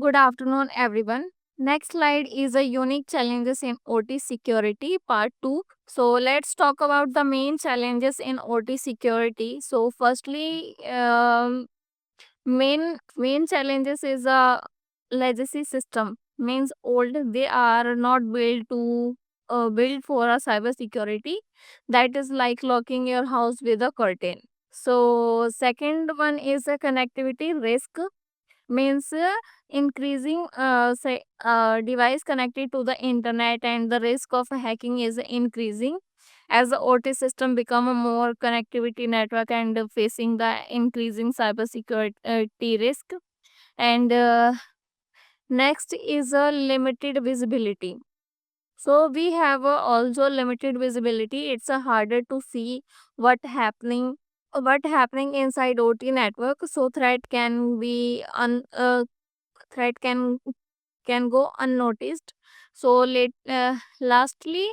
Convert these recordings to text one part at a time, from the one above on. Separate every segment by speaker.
Speaker 1: Good afternoon, everyone. Next slide is a unique challenges in OT security part 2. So let's talk about the main challenges in OT security. So firstly, main challenges is a legacy system. Means old, they are not built to build for a cyber security. That is like locking your house with a curtain. So second one is a connectivity risk, means increasing say device connected to the internet, and the risk of hacking is increasing as the OT system become a more connectivity network and facing the increasing cyber security risk. And next is a limited visibility. So we have also limited visibility. It's harder to see what happening inside OT network. So threat can go unnoticed. So lastly,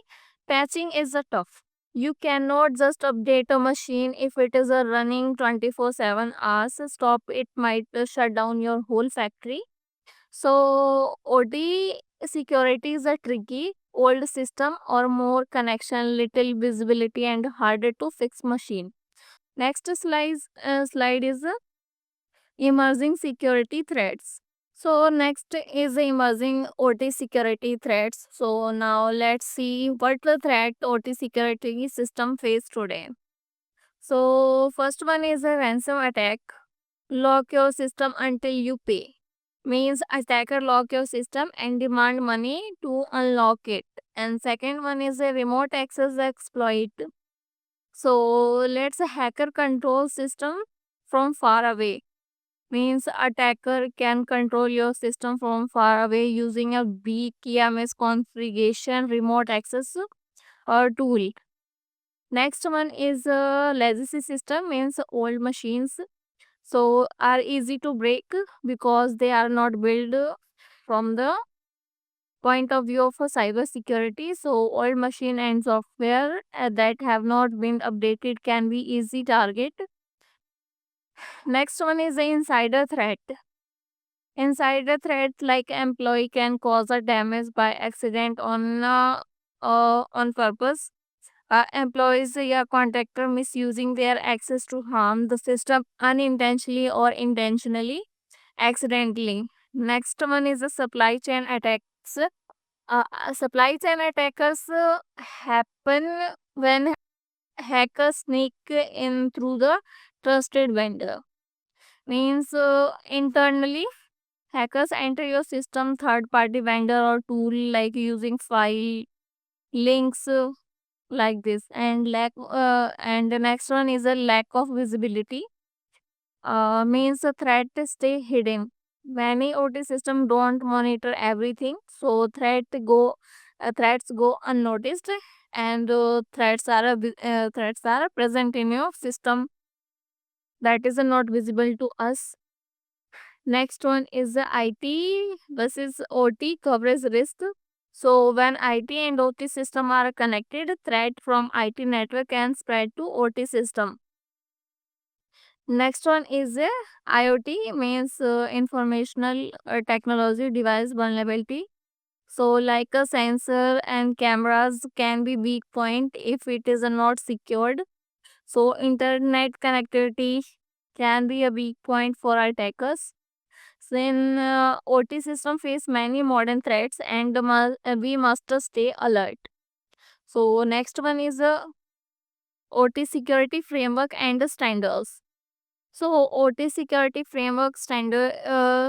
Speaker 1: patching is a tough. You cannot just update a machine if it is running 24/7 hours. Stop it might shut down your whole factory. So OD security is a tricky old system or more connection, little visibility, and harder to fix machine. Next slide is emerging security threats. So next is the emerging OT security threats. So now let's see what the threat OT security system face today. So first one is a ransom attack. Lock your system until you pay. Means attacker lock your system and demand money to unlock it. And second one is a remote access exploit. So let's a hacker control system from far away. Means attacker can control your system from far away using a BKMS configuration remote access or tool. Next one is a legacy system, means old machines so are easy to break because they are not built from the point of view of a cyber security. So old machine and software that have not been updated can be easy target. Next one is the insider threat. Insider threat like employee can cause a damage by accident on purpose. Employees or contractor misusing their access to harm the system unintentionally or intentionally, accidentally. Next one is the supply chain attacks. Supply chain attackers happen when hackers sneak in through the trusted vendor. Means internally, hackers enter your system third party vendor or tool like using file links like this. And the next one is a lack of visibility. Means the threat stay hidden. Many OT systems don't monitor everything, so threats go unnoticed, and threats are present in your system that is not visible to us. Next one is the IT versus OT coverage risk. So when IT and OT system are connected, threat from IT network can spread to OT system. Next one is a IoT, means informational technology device vulnerability. So like a sensor and cameras can be weak point if it is not secured. So internet connectivity can be a weak point for attackers. Then OT system face many modern threats and we must stay alert. So next one is a OT security framework and standards. So OT security framework standard.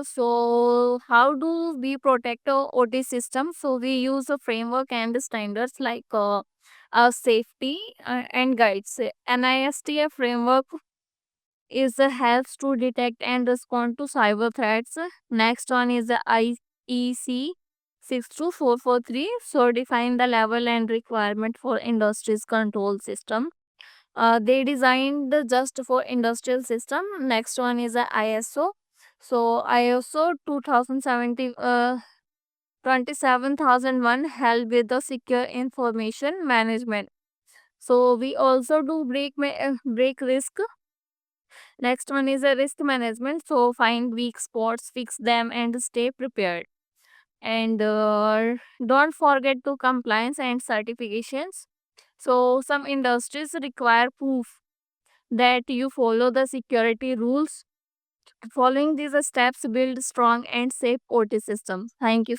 Speaker 1: So how do we protect our OT system? So we use a framework and standards like safety and guides. NIST framework is helps to detect and respond to cyber threats. Next one is the IEC 62443. So define the level and requirement for industry's control system. They designed just for industrial system. Next one is the ISO. So ISO 2070 27001 help with the secure information management. So we also do break risk. Next one is a risk management. So find weak spots, fix them, and stay prepared. And don't forget to compliance and certifications. So some industries require proof that you follow the security rules. Following these steps build strong and safe OT systems. Thank you.